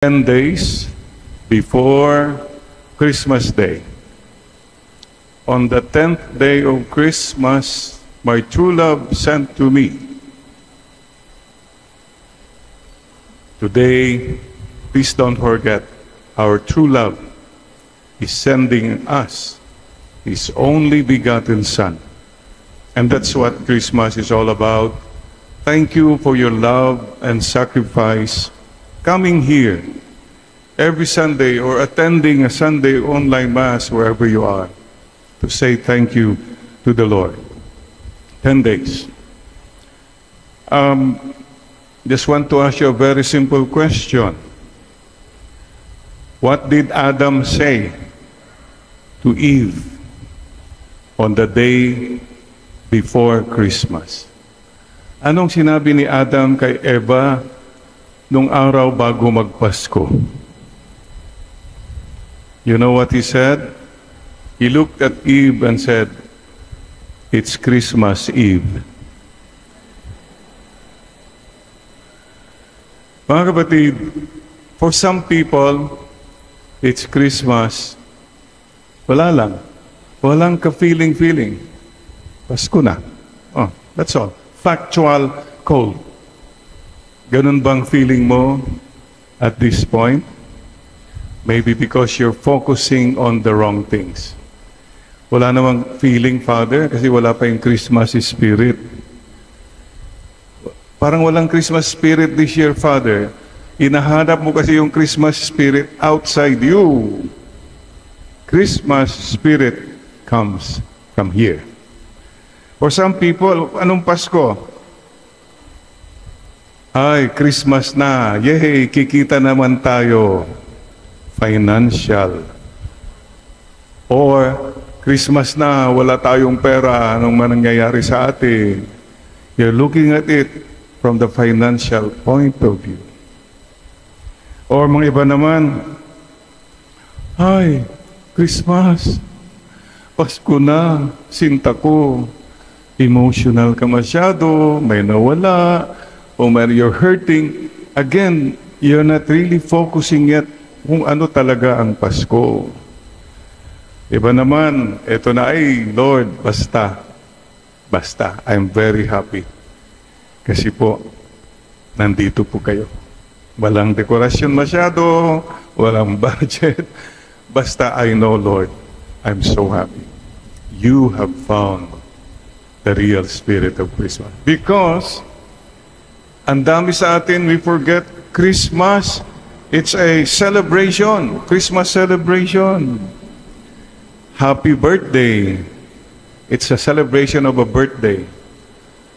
10 days before Christmas Day. On the 10th day of Christmas, my true love sent to me. Today, please don't forget, our true love is sending us His only begotten Son. And that's what Christmas is all about. Thank you for your love and sacrifice coming here every Sunday or attending a Sunday online Mass wherever you are to say thank you to the Lord. 10 days. Just want to ask you a very simple question. What did Adam say to Eve on the day before Christmas? Anong sinabi ni Adam kay Eva nung araw bago magpasko? You know what he said? He looked at Eve and said, "It's Christmas Eve." Mga kapatid, for some people, it's Christmas. Wala lang. Walang ka-feeling. Pasko na. Oh, that's all. Factual cold. Ganun bang feeling mo at this point? Maybe because you're focusing on the wrong things. Wala namang feeling, Father, kasi wala pa yung Christmas spirit. Parang walang Christmas spirit this year, Father. Inahanap mo kasi yung Christmas spirit outside you. Christmas spirit comes from here. For some people, anong Pasko? Ay, Christmas na. Yay, kikita naman tayo. Financial. Or, Christmas na, wala tayong pera. Anong manangyayari sa atin? You're looking at it from the financial point of view. Or mga iba naman, ay, Christmas. Pasko na. Sinta ko. Emotional ka masyado. May nawala. O you're hurting, again, you're not really focusing yet kung ano talaga ang Pasko. Iba naman, eto na ay, Lord, basta, I'm very happy. Kasi po, nandito po kayo. Walang dekorasyon masyado, walang budget. Basta I know, Lord, I'm so happy. You have found the real spirit of Christmas. Because ang dami sa atin, we forget Christmas. It's a celebration. Christmas celebration. Happy birthday. It's a celebration of a birthday.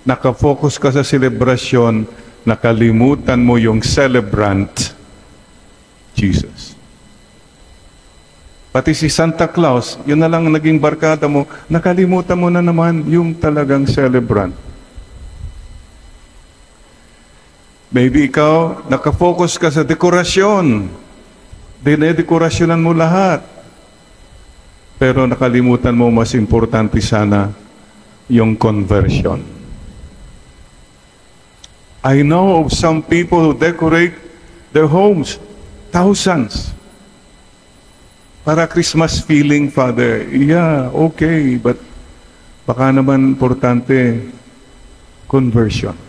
Nakafocus ka sa celebration, nakalimutan mo yung celebrant, Jesus. Pati si Santa Claus, yun na lang naging barkada mo, nakalimutan mo na naman yung talagang celebrant. Maybe ikaw, nakafocus ka sa dekorasyon. Dinedekorasyonan mo lahat. Pero nakalimutan mo, mas importante sana yung conversion. I know of some people who decorate their homes, thousands. Para Christmas feeling, Father. Yeah, okay, but baka naman importante, conversion.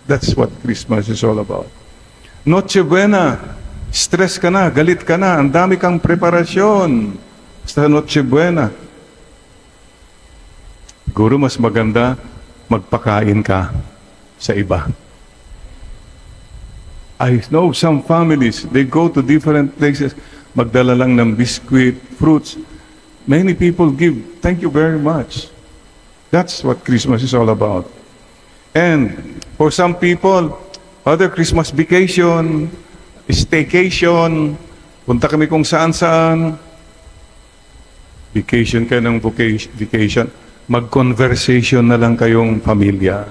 That's what Christmas is all about. Noche Buena, stress ka na, galit ka na, ang dami kang preparasyon sa Noche Buena. Siguro mas maganda, magpakain ka sa iba. I know some families, they go to different places, magdala lang ng biscuit, fruits. Many people give, thank you very much. That's what Christmas is all about. And for some people, other Christmas vacation, staycation, punta kami kung saan-saan. Vacation ka ng vacation, mag-conversation na lang kayong pamilya.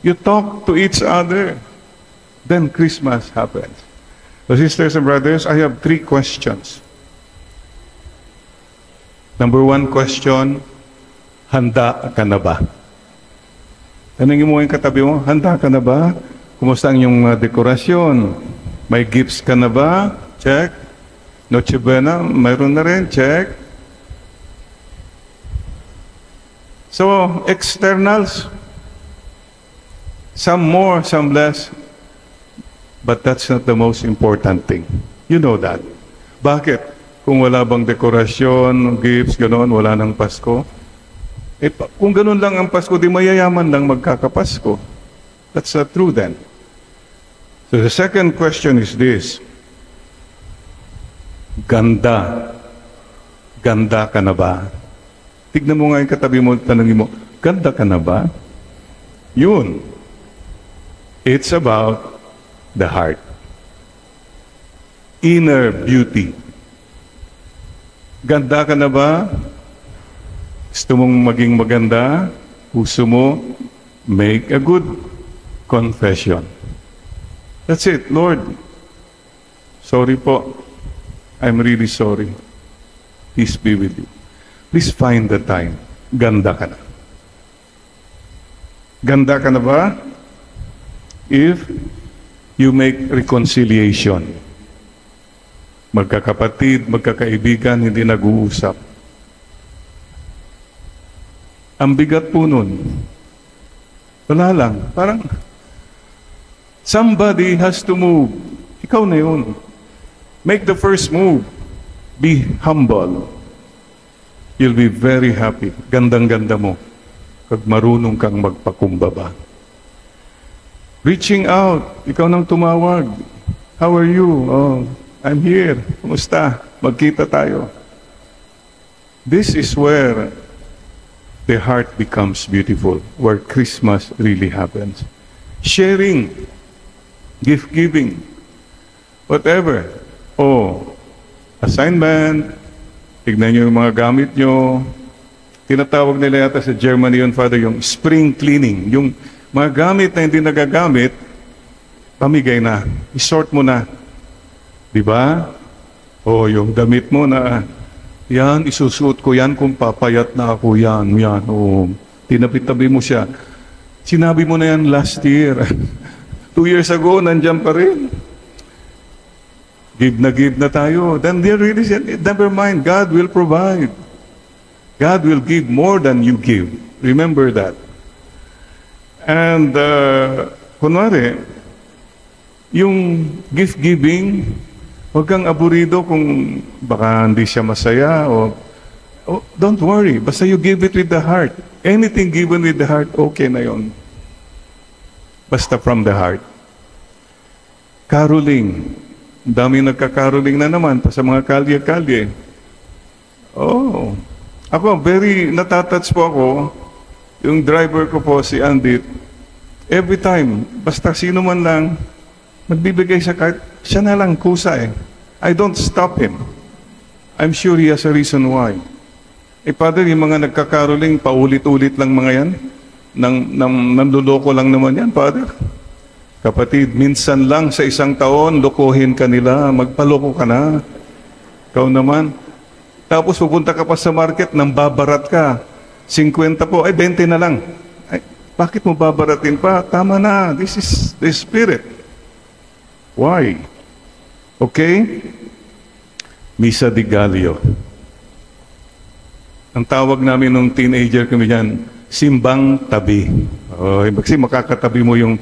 You talk to each other. Then Christmas happens. So sisters and brothers, I have 3 questions. Number 1 question, handa ka na ba? Tanungin mo yung katabi mo, handa ka na ba? Kumusta ang iyong dekorasyon? May gifts ka na ba? Check. Noche Buena, mayroon na rin. Check. So, externals, some more, some less. But that's not the most important thing. You know that. Bakit? Kung wala bang dekorasyon, gifts, gano'n, wala nang Pasko. Eh, kung gano'n lang ang Pasko, di mayayaman lang magkakapasko. That's not true then. So the second question is this. Ganda. Ganda ka na ba? Tignan mo nga yung katabi mo, tanongin mo, ganda ka na ba? Yun. It's about the heart. Inner beauty. Ganda ka na ba? Gusto mong maging maganda? Puso mo? Make a good confession. That's it. Lord, sorry po. I'm really sorry. Peace be with you. Please find the time. Ganda ka na. Ganda ka na ba? If you make reconciliation. Magkakapatid, magkakaibigan, hindi nag-uusap. Ang bigat po nun. Wala lang. Parang, somebody has to move. Ikaw na yun. Make the first move. Be humble. You'll be very happy. Gandang-ganda mo. Pag marunong kang magpakumbaba. Reaching out. Ikaw nang tumawag. How are you? Oh, I'm here. Kumusta? Magkita tayo. This is where the heart becomes beautiful. Where Christmas really happens. Sharing. Gift-giving. Whatever. Oh, assignment. Tignan nyo yung mga gamit nyo. Tinatawag nila yata sa Germany yun, Father, yung spring cleaning. Yung mga gamit na hindi nagagamit, pamigay na. I-sort mo na. Diba? O yung damit mo na, yan, isusuot ko yan kung papayat na ako yan. Yan, o. Tinapit-tabi mo siya. Sinabi mo na yan last year. 2 years ago, nandyan pa rin. Give na tayo. Then they really said, never mind, God will provide. God will give more than you give. Remember that. And, kunwari, yung gift-giving, huwag kang aburido kung baka hindi siya masaya o don't worry. Basta you give it with the heart. Anything given with the heart, okay na yon. Basta from the heart. Caroling. Daming nagka-caroling na naman pa sa mga kalye-kalye. Oh. Ako, very natatouch po ako. Yung driver ko po, si Andy, every time, basta sino man lang, magbibigay sa card, siya na lang kusa eh. I don't stop him. I'm sure he has a reason why. Eh, Father, yung mga nagkakaroling, paulit-ulit lang mga yan. Nanluloko lang naman yan, Father. Kapatid, minsan lang sa isang taon, lokohin ka nila, magpaloko ka na. Ikaw naman. Tapos pupunta ka pa sa market, nang babarat ka. 50 po, ay 20 na lang. Ay, bakit mo babaratin pa? Tama na, this is the Spirit. Why? Okay? Misa de Gallo. Ang tawag namin nung teenager kami dyan, simbang tabi. Oh, kasi makakatabi mo yung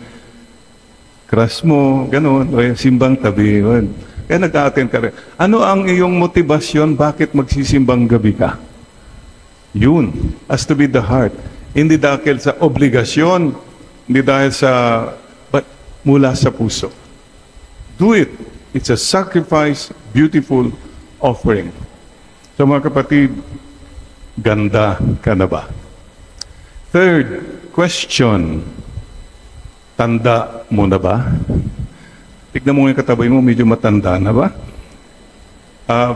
crush mo, gano'n. O, simbang tabi. Kaya nag-a-attend ka rin. Ano ang iyong motibasyon? Bakit magsisimbang gabi ka? Yun. Has to be the heart. Hindi dahil sa obligasyon, hindi dahil sa, but mula sa puso. Do it. It's a sacrifice, beautiful offering. So mga kapatid, ganda ka na ba? Third question, tanda mo na ba? Tignan mo yung katabi mo, medyo matanda na ba?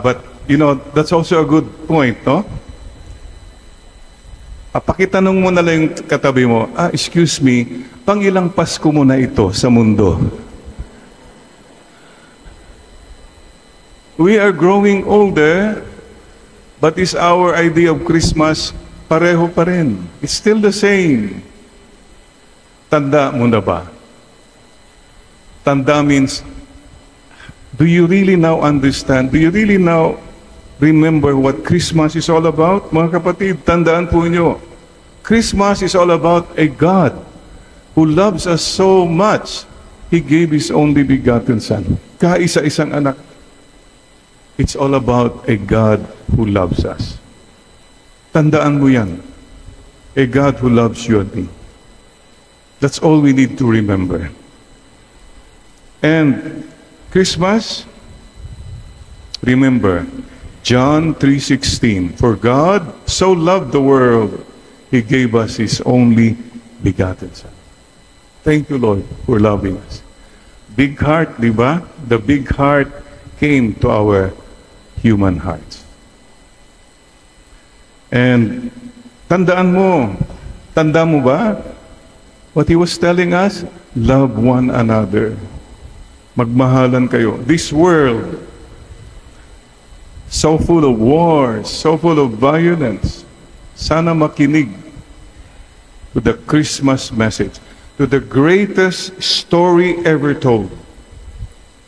But, you know, that's also a good point, no? Pakitanong mo na lang yung katabi mo, excuse me, pang ilang Pasko mo na ito sa mundo? We are growing older, but is our idea of Christmas pareho pa rin? It's still the same. Tanda mo na ba? Tanda means Do you really now understand? Do you really now remember what Christmas is all about? Mga kapatid, tandaan po niyo, Christmas is all about a God who loves us so much, He gave His only begotten Son. Kaisa-isang anak. It's all about a God who loves us. Tandaan mo yan. A God who loves you and me. That's all we need to remember. And Christmas, remember, John 3:16, for God so loved the world, He gave us His only begotten Son. Thank you, Lord, for loving us. Big heart, di ba? The big heart came to our human hearts. And tanda mo ba what He was telling us? Love one another. Magmahalan kayo. This world, so full of wars, so full of violence, sana makinig to the Christmas message, to the greatest story ever told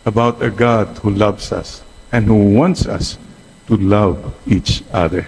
about a God who loves us and who wants us to love each other.